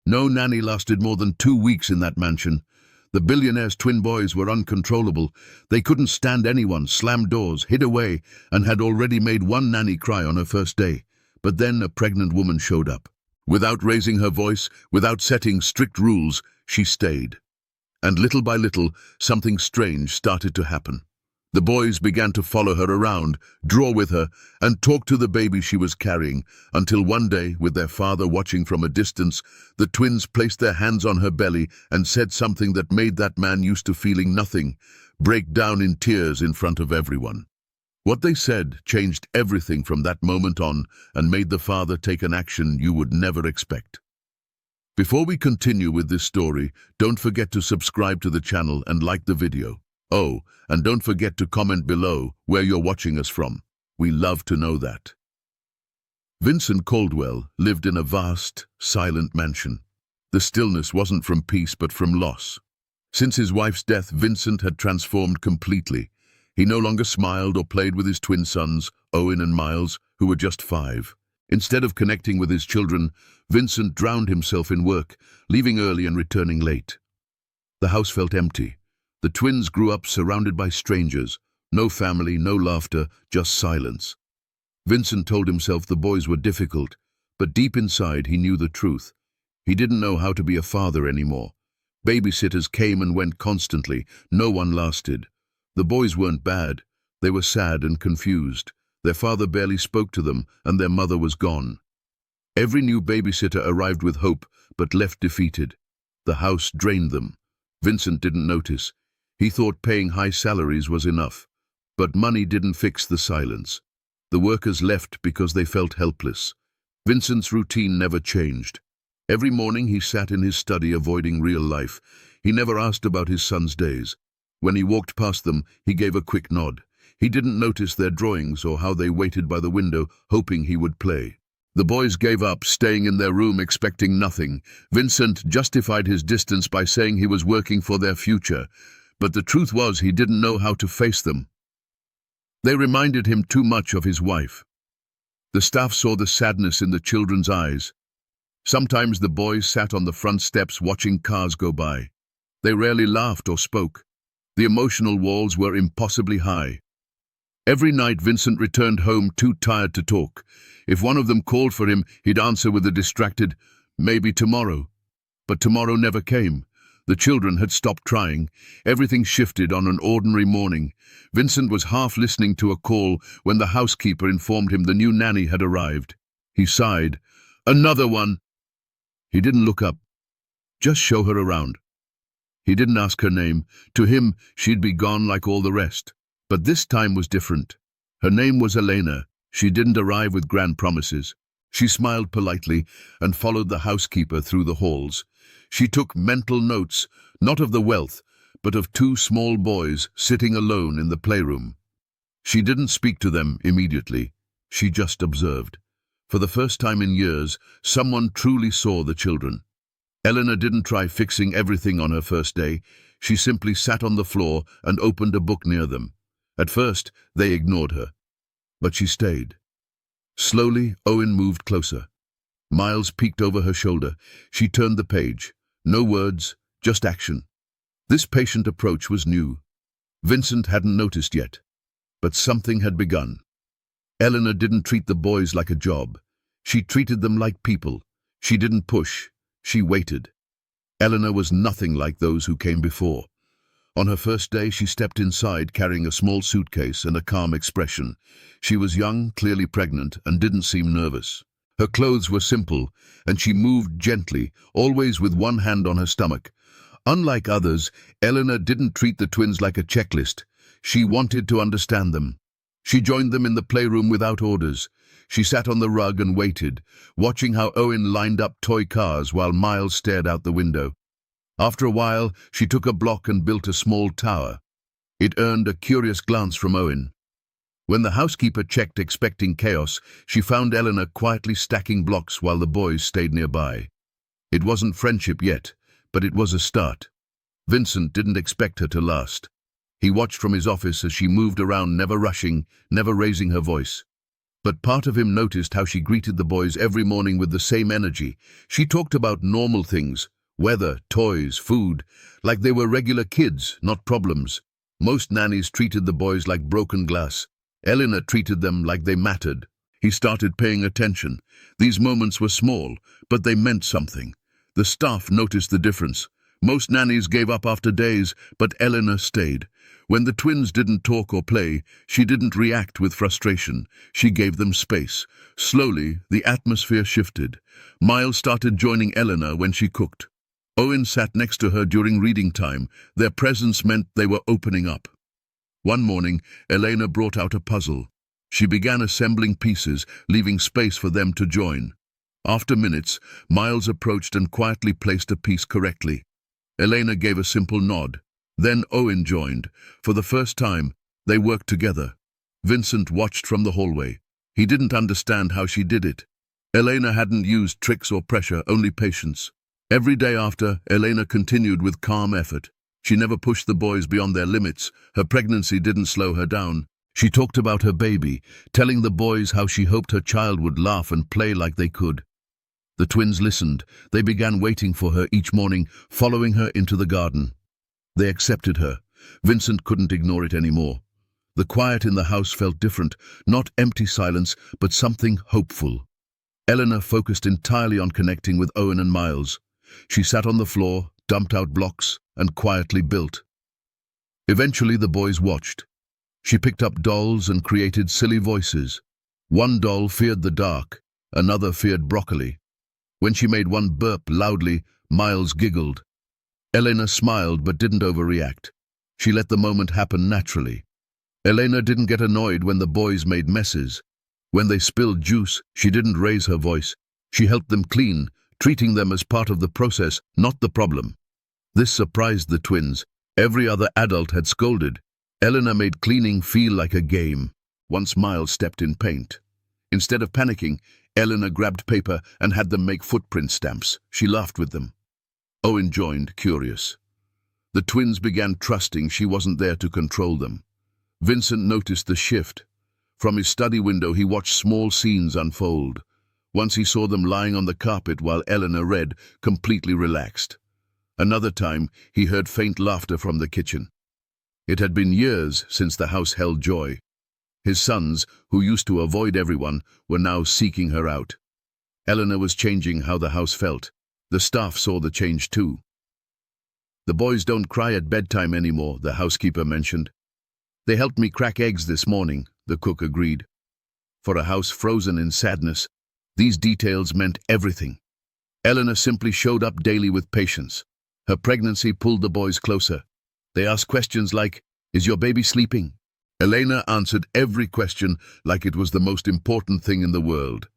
No nanny lasted more than 2 weeks in that mansion. The billionaire's twin boys were uncontrollable. They couldn't stand anyone, slammed doors, hid away, and had already made one nanny cry on her first day. But then a pregnant woman showed up. Without raising her voice, without setting strict rules, she stayed. And little by little, something strange started to happen. The boys began to follow her around, draw with her, and talk to the baby she was carrying, until one day, with their father watching from a distance, the twins placed their hands on her belly and said something that made that man used to feeling nothing break down in tears in front of everyone. What they said changed everything from that moment on and made the father take an action you would never expect. Before we continue with this story, don't forget to subscribe to the channel and like the video. Oh, and don't forget to comment below where you're watching us from. We love to know that. Vincent Caldwell lived in a vast, silent mansion. The stillness wasn't from peace but from loss. Since his wife's death, Vincent had transformed completely. He no longer smiled or played with his twin sons, Owen and Miles, who were just 5. Instead of connecting with his children, Vincent drowned himself in work, leaving early and returning late. The house felt empty. The twins grew up surrounded by strangers. No family, no laughter, just silence. Vincent told himself the boys were difficult, but deep inside he knew the truth. He didn't know how to be a father anymore. Babysitters came and went constantly. No one lasted. The boys weren't bad. They were sad and confused. Their father barely spoke to them, and their mother was gone. Every new babysitter arrived with hope, but left defeated. The house drained them. Vincent didn't notice. He thought paying high salaries was enough. But money didn't fix the silence. The workers left because they felt helpless. Vincent's routine never changed. Every morning he sat in his study avoiding real life. He never asked about his son's days. When he walked past them, he gave a quick nod. He didn't notice their drawings or how they waited by the window, hoping he would play. The boys gave up, staying in their room expecting nothing. Vincent justified his distance by saying he was working for their future. But the truth was he didn't know how to face them. They reminded him too much of his wife. The staff saw the sadness in the children's eyes. Sometimes the boys sat on the front steps watching cars go by. They rarely laughed or spoke. The emotional walls were impossibly high. Every night Vincent returned home too tired to talk. If one of them called for him, he'd answer with a distracted, "Maybe tomorrow." But tomorrow never came. The children had stopped trying. Everything shifted on an ordinary morning. Vincent was half listening to a call when the housekeeper informed him the new nanny had arrived. He sighed. "Another one!" He didn't look up. Just show her around. He didn't ask her name. To him, she'd be gone like all the rest. But this time was different. Her name was Elena. She didn't arrive with grand promises. She smiled politely and followed the housekeeper through the halls. She took mental notes, not of the wealth, but of 2 small boys sitting alone in the playroom. She didn't speak to them immediately. She just observed. For the first time in years, someone truly saw the children. Eleanor didn't try fixing everything on her first day. She simply sat on the floor and opened a book near them. At first, they ignored her. But she stayed. Slowly, Owen moved closer. Miles peeked over her shoulder. She turned the page. No words, just action. This patient approach was new. Vincent hadn't noticed yet. But something had begun. Eleanor didn't treat the boys like a job. She treated them like people. She didn't push. She waited. Eleanor was nothing like those who came before. On her first day, she stepped inside carrying a small suitcase and a calm expression. She was young, clearly pregnant, and didn't seem nervous. Her clothes were simple, and she moved gently, always with one hand on her stomach. Unlike others, Eleanor didn't treat the twins like a checklist. She wanted to understand them. She joined them in the playroom without orders. She sat on the rug and waited, watching how Owen lined up toy cars while Miles stared out the window. After a while, she took a block and built a small tower. It earned a curious glance from Owen. When the housekeeper checked expecting chaos, she found Eleanor quietly stacking blocks while the boys stayed nearby. It wasn't friendship yet, but it was a start. Vincent didn't expect her to last. He watched from his office as she moved around, never rushing, never raising her voice. But part of him noticed how she greeted the boys every morning with the same energy. She talked about normal things, weather, toys, food, like they were regular kids, not problems. Most nannies treated the boys like broken glass. Elena treated them like they mattered. He started paying attention. These moments were small, but they meant something. The staff noticed the difference. Most nannies gave up after days, but Elena stayed. When the twins didn't talk or play, she didn't react with frustration. She gave them space. Slowly, the atmosphere shifted. Miles started joining Elena when she cooked. Owen sat next to her during reading time. Their presence meant they were opening up. One morning, Elena brought out a puzzle. She began assembling pieces, leaving space for them to join. After minutes, Miles approached and quietly placed a piece correctly. Elena gave a simple nod. Then Owen joined. For the first time, they worked together. Vincent watched from the hallway. He didn't understand how she did it. Elena hadn't used tricks or pressure, only patience. Every day after, Elena continued with calm effort. She never pushed the boys beyond their limits. Her pregnancy didn't slow her down. She talked about her baby, telling the boys how she hoped her child would laugh and play like they could. The twins listened. They began waiting for her each morning, following her into the garden. They accepted her. Vincent couldn't ignore it anymore. The quiet in the house felt different, not empty silence, but something hopeful. Eleanor focused entirely on connecting with Owen and Miles. She sat on the floor, dumped out blocks, and quietly built. Eventually the boys watched. She picked up dolls and created silly voices. One doll feared the dark, another feared broccoli. When she made one burp loudly, Miles giggled. Elena smiled but didn't overreact. She let the moment happen naturally. Elena didn't get annoyed when the boys made messes. When they spilled juice, she didn't raise her voice. She helped them clean, treating them as part of the process, not the problem. This surprised the twins. Every other adult had scolded. Elena made cleaning feel like a game. Once Miles stepped in paint. Instead of panicking, Elena grabbed paper and had them make footprint stamps. She laughed with them. Owen joined, curious. The twins began trusting she wasn't there to control them. Vincent noticed the shift. From his study window, he watched small scenes unfold. Once he saw them lying on the carpet while Eleanor read, completely relaxed. Another time, he heard faint laughter from the kitchen. It had been years since the house held joy. His sons, who used to avoid everyone, were now seeking her out. Eleanor was changing how the house felt. The staff saw the change too. "The boys don't cry at bedtime anymore," the housekeeper mentioned. "They helped me crack eggs this morning," the cook agreed. For a house frozen in sadness, these details meant everything. Eleanor simply showed up daily with patience. Her pregnancy pulled the boys closer. They asked questions like, "Is your baby sleeping?" Elena answered every question like it was the most important thing in the world.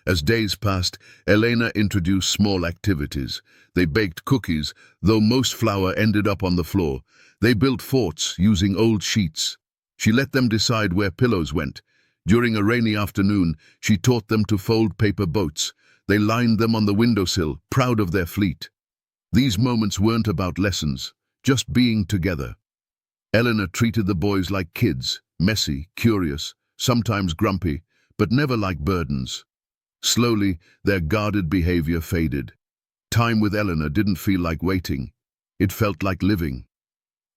As days passed, Elena introduced small activities. They baked cookies, though most flour ended up on the floor. They built forts using old sheets. She let them decide where pillows went. During a rainy afternoon, she taught them to fold paper boats. They lined them on the windowsill, proud of their fleet. These moments weren't about lessons, just being together. Eleanor treated the boys like kids, messy, curious, sometimes grumpy, but never like burdens. Slowly, their guarded behavior faded. Time with Eleanor didn't feel like waiting. It felt like living.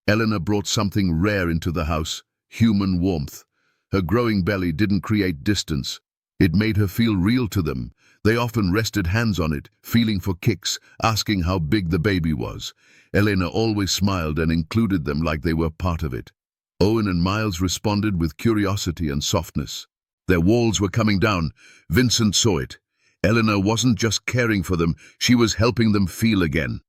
Eleanor brought something rare into the house, human warmth. Her growing belly didn't create distance. It made her feel real to them. They often rested hands on it, feeling for kicks, asking how big the baby was. Elena always smiled and included them like they were part of it. Owen and Miles responded with curiosity and softness. Their walls were coming down. Vincent saw it. Eleanor wasn't just caring for them, she was helping them feel again.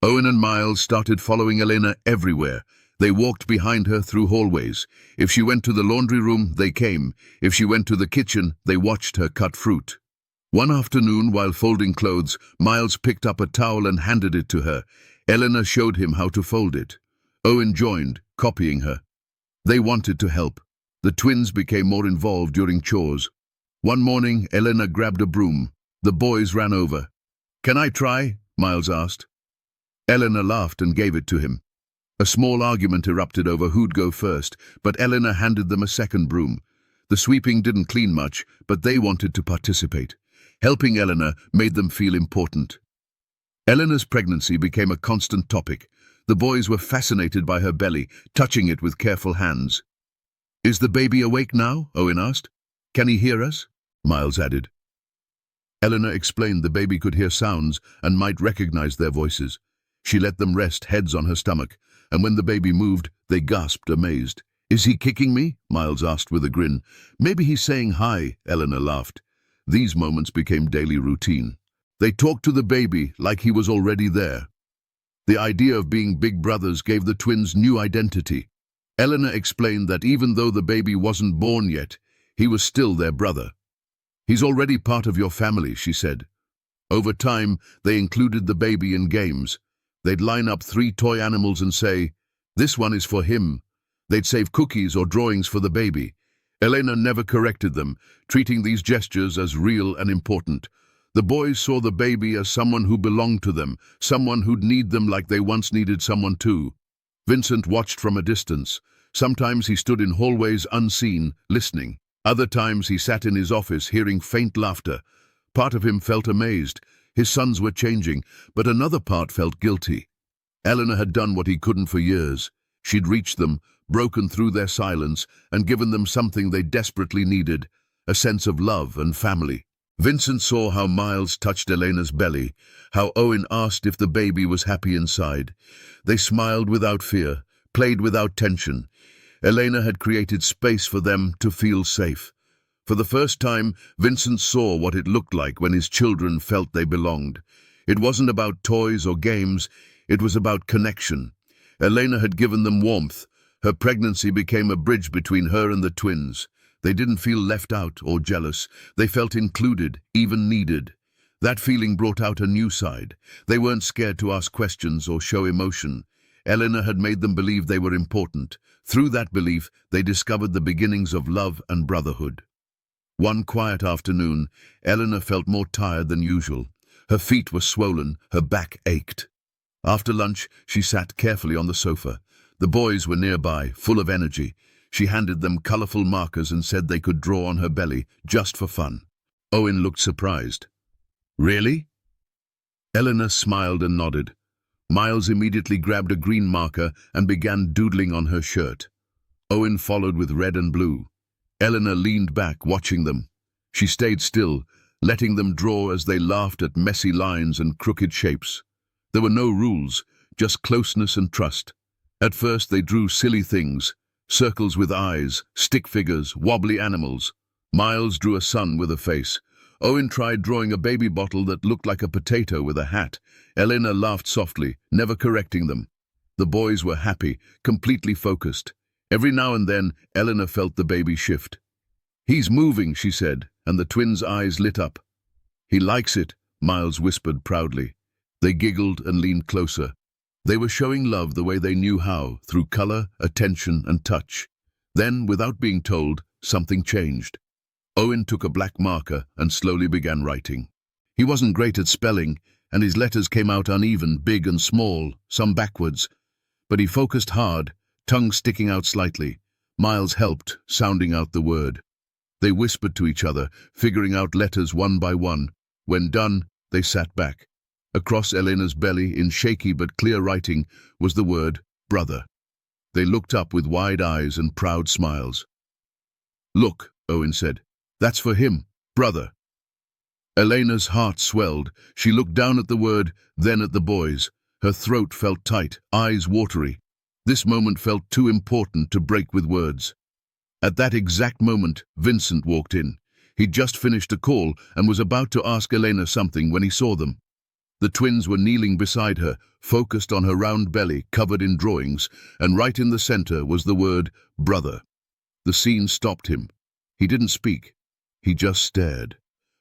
Owen and Miles started following Elena everywhere. They walked behind her through hallways. If she went to the laundry room, they came. If she went to the kitchen, they watched her cut fruit. One afternoon, while folding clothes, Miles picked up a towel and handed it to her. Eleanor showed him how to fold it. Owen joined, copying her. They wanted to help. The twins became more involved during chores. One morning, Eleanor grabbed a broom. The boys ran over. "Can I try?" Miles asked. Eleanor laughed and gave it to him. A small argument erupted over who'd go first, but Eleanor handed them a second broom. The sweeping didn't clean much, but they wanted to participate. Helping Eleanor made them feel important. Eleanor's pregnancy became a constant topic. The boys were fascinated by her belly, touching it with careful hands. "Is the baby awake now?" Owen asked. "Can he hear us?" Miles added. Eleanor explained the baby could hear sounds and might recognize their voices. She let them rest heads on her stomach, and when the baby moved, they gasped, amazed. "Is he kicking me?" Miles asked with a grin. "Maybe he's saying hi," Eleanor laughed. These moments became daily routine. They talked to the baby like he was already there. The idea of being big brothers gave the twins new identity. Eleanor explained that even though the baby wasn't born yet, he was still their brother. "He's already part of your family," she said. Over time, they included the baby in games. They'd line up 3 toy animals and say, "This one is for him." They'd save cookies or drawings for the baby. Elena never corrected them, treating these gestures as real and important. The boys saw the baby as someone who belonged to them, someone who'd need them like they once needed someone too. Vincent watched from a distance. Sometimes he stood in hallways unseen, listening. Other times he sat in his office, hearing faint laughter. Part of him felt amazed. His sons were changing, but another part felt guilty. Eleanor had done what he couldn't for years. She'd reached them, broken through their silence, and given them something they desperately needed, a sense of love and family. Vincent saw how Miles touched Elena's belly, how Owen asked if the baby was happy inside. They smiled without fear, played without tension. Elena had created space for them to feel safe. For the first time, Vincent saw what it looked like when his children felt they belonged. It wasn't about toys or games, it was about connection. Elena had given them warmth. Her pregnancy became a bridge between her and the twins. They didn't feel left out or jealous. They felt included, even needed. That feeling brought out a new side. They weren't scared to ask questions or show emotion. Eleanor had made them believe they were important. Through that belief, they discovered the beginnings of love and brotherhood. One quiet afternoon, Eleanor felt more tired than usual. Her feet were swollen, her back ached. After lunch, she sat carefully on the sofa. The boys were nearby, full of energy. She handed them colorful markers and said they could draw on her belly, just for fun. Owen looked surprised. "Really?" Eleanor smiled and nodded. Miles immediately grabbed a green marker and began doodling on her shirt. Owen followed with red and blue. Eleanor leaned back, watching them. She stayed still, letting them draw as they laughed at messy lines and crooked shapes. There were no rules, just closeness and trust. At first they drew silly things, circles with eyes, stick figures, wobbly animals. Miles drew a sun with a face. Owen tried drawing a baby bottle that looked like a potato with a hat. Elena laughed softly, never correcting them. The boys were happy, completely focused. Every now and then, Eleanor felt the baby shift. "He's moving," she said, and the twins' eyes lit up. "He likes it," Miles whispered proudly. They giggled and leaned closer. They were showing love the way they knew how, through color, attention, and touch. Then, without being told, something changed. Owen took a black marker and slowly began writing. He wasn't great at spelling, and his letters came out uneven, big and small, some backwards. But he focused hard, tongue sticking out slightly. Miles helped, sounding out the word. They whispered to each other, figuring out letters one by one. When done, they sat back. Across Elena's belly, in shaky but clear writing, was the word, brother. They looked up with wide eyes and proud smiles. "Look," Owen said. "That's for him, brother." Elena's heart swelled. She looked down at the word, then at the boys. Her throat felt tight, eyes watery. This moment felt too important to break with words. At that exact moment, Vincent walked in. He'd just finished a call and was about to ask Elena something when he saw them. The twins were kneeling beside her, focused on her round belly, covered in drawings, and right in the center was the word, brother. The scene stopped him. He didn't speak. He just stared.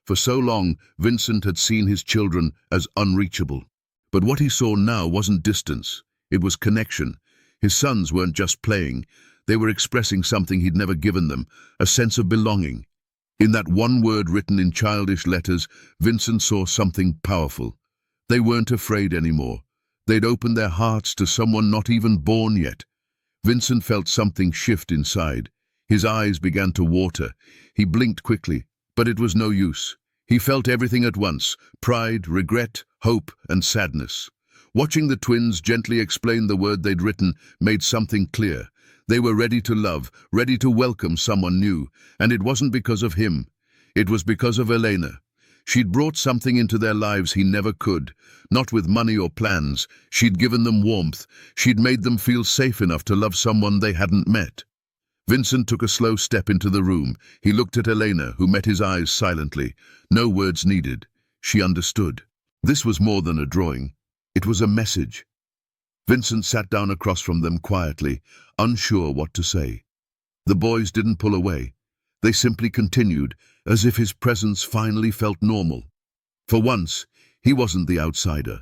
For so long, Vincent had seen his children as unreachable. But what he saw now wasn't distance. It was connection. His sons weren't just playing. They were expressing something he'd never given them, a sense of belonging. In that one word written in childish letters, Vincent saw something powerful. They weren't afraid anymore. They'd opened their hearts to someone not even born yet. Vincent felt something shift inside. His eyes began to water. He blinked quickly, but it was no use. He felt everything at once: pride, regret, hope, and sadness. Watching the twins gently explain the word they'd written made something clear. They were ready to love, ready to welcome someone new, and it wasn't because of him. It was because of Elena. She'd brought something into their lives he never could, not with money or plans. She'd given them warmth. She'd made them feel safe enough to love someone they hadn't met. Vincent took a slow step into the room. He looked at Elena, who met his eyes silently. No words needed. She understood. This was more than a drawing. It was a message. Vincent sat down across from them quietly, unsure what to say. The boys didn't pull away. They simply continued, as if his presence finally felt normal. For once, he wasn't the outsider.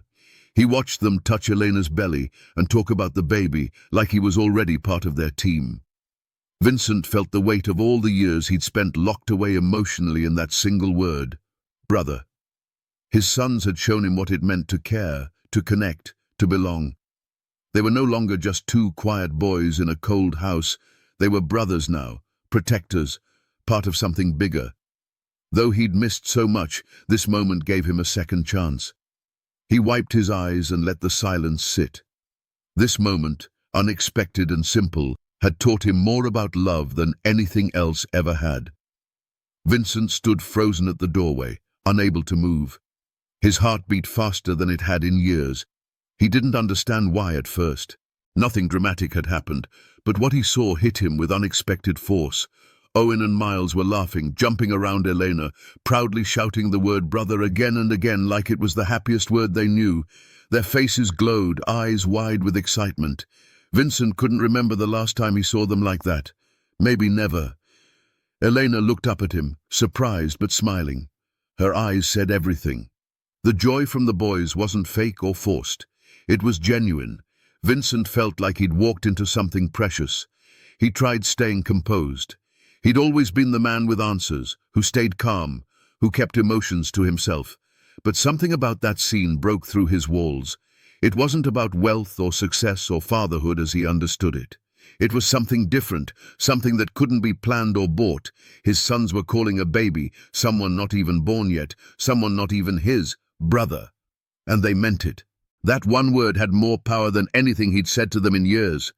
He watched them touch Elena's belly and talk about the baby like he was already part of their team. Vincent felt the weight of all the years he'd spent locked away emotionally in that single word: brother. His sons had shown him what it meant to care, to connect, to belong. They were no longer just two quiet boys in a cold house. They were brothers now, protectors, part of something bigger. Though he'd missed so much, this moment gave him a second chance. He wiped his eyes and let the silence sit. This moment, unexpected and simple, had taught him more about love than anything else ever had. Vincent stood frozen at the doorway, unable to move. His heart beat faster than it had in years. He didn't understand why at first. Nothing dramatic had happened, but what he saw hit him with unexpected force. Owen and Miles were laughing, jumping around Elena, proudly shouting the word brother again and again like it was the happiest word they knew. Their faces glowed, eyes wide with excitement. Vincent couldn't remember the last time he saw them like that. Maybe never. Elena looked up at him, surprised but smiling. Her eyes said everything. The joy from the boys wasn't fake or forced. It was genuine. Vincent felt like he'd walked into something precious. He tried staying composed. He'd always been the man with answers, who stayed calm, who kept emotions to himself. But something about that scene broke through his walls. It wasn't about wealth or success or fatherhood as he understood it. It was something different, something that couldn't be planned or bought. His sons were calling a baby, someone not even born yet, someone not even his, brother. And they meant it. That one word had more power than anything he'd said to them in years.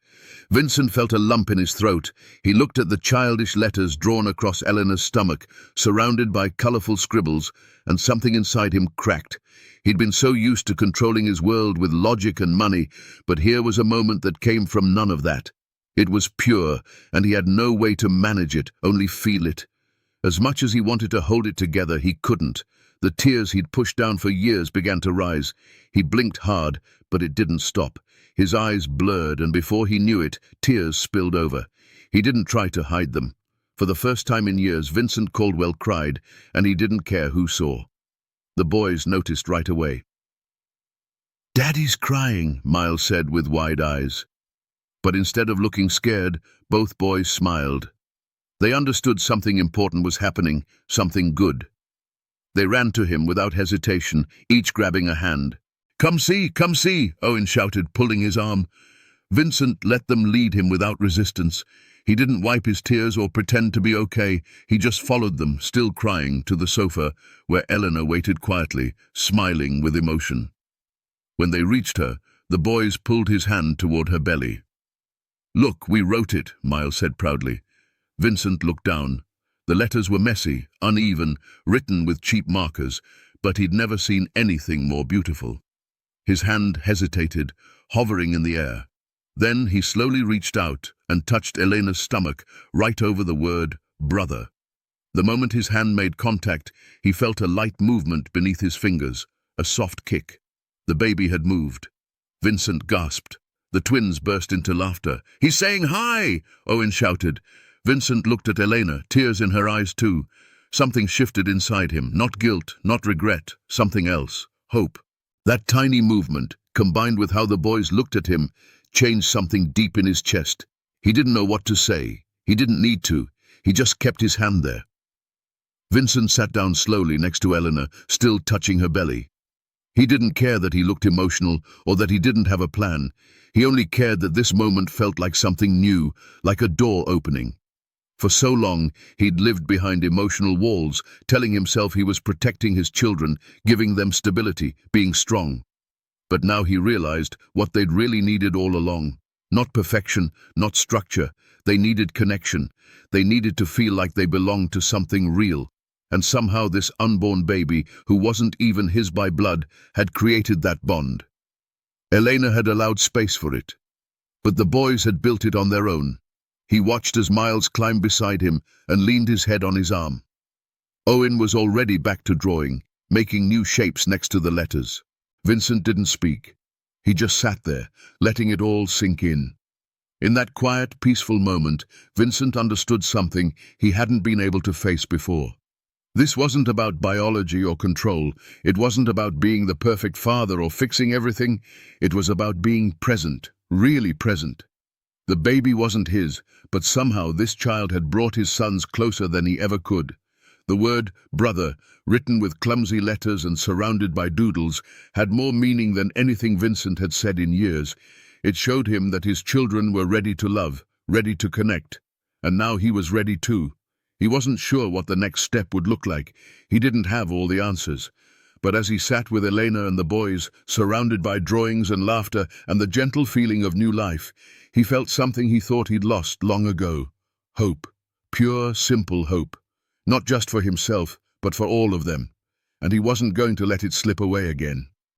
Vincent felt a lump in his throat. He looked at the childish letters drawn across Eleanor's stomach, surrounded by colourful scribbles, and something inside him cracked. He'd been so used to controlling his world with logic and money, but here was a moment that came from none of that. It was pure, and he had no way to manage it, only feel it. As much as he wanted to hold it together, he couldn't. The tears he'd pushed down for years began to rise. He blinked hard, but it didn't stop. His eyes blurred, and before he knew it, tears spilled over. He didn't try to hide them. For the first time in years, Vincent Caldwell cried, and he didn't care who saw. The boys noticed right away. "Daddy's crying," Miles said with wide eyes. But instead of looking scared, both boys smiled. They understood something important was happening, something good. They ran to him without hesitation, each grabbing a hand. Come see, Owen shouted, pulling his arm. Vincent let them lead him without resistance. He didn't wipe his tears or pretend to be okay. He just followed them, still crying, to the sofa, where Eleanor waited quietly, smiling with emotion. When they reached her, the boys pulled his hand toward her belly. "Look, we wrote it," Miles said proudly. Vincent looked down. The letters were messy, uneven, written with cheap markers, but he'd never seen anything more beautiful. His hand hesitated, hovering in the air. Then he slowly reached out and touched Elena's stomach, right over the word, brother. The moment his hand made contact, he felt a light movement beneath his fingers, a soft kick. The baby had moved. Vincent gasped. The twins burst into laughter. "He's saying hi!" Owen shouted. Vincent looked at Elena, tears in her eyes too. Something shifted inside him, not guilt, not regret, something else, hope. That tiny movement, combined with how the boys looked at him, changed something deep in his chest. He didn't know what to say. He didn't need to. He just kept his hand there. Vincent sat down slowly next to Eleanor, still touching her belly. He didn't care that he looked emotional or that he didn't have a plan. He only cared that this moment felt like something new, like a door opening. For so long, he'd lived behind emotional walls, telling himself he was protecting his children, giving them stability, being strong. But now he realized what they'd really needed all along. Not perfection, not structure. They needed connection. They needed to feel like they belonged to something real. And somehow this unborn baby, who wasn't even his by blood, had created that bond. Elena had allowed space for it. But the boys had built it on their own. He watched as Miles climbed beside him and leaned his head on his arm. Owen was already back to drawing, making new shapes next to the letters. Vincent didn't speak. He just sat there, letting it all sink in. In that quiet, peaceful moment, Vincent understood something he hadn't been able to face before. This wasn't about biology or control. It wasn't about being the perfect father or fixing everything. It was about being present, really present. The baby wasn't his, but somehow this child had brought his sons closer than he ever could. The word brother, written with clumsy letters and surrounded by doodles, had more meaning than anything Vincent had said in years. It showed him that his children were ready to love, ready to connect. And now he was ready too. He wasn't sure what the next step would look like. He didn't have all the answers. But as he sat with Elena and the boys, surrounded by drawings and laughter and the gentle feeling of new life, he felt something he thought he'd lost long ago. Hope. Pure, simple hope. Not just for himself, but for all of them. And he wasn't going to let it slip away again.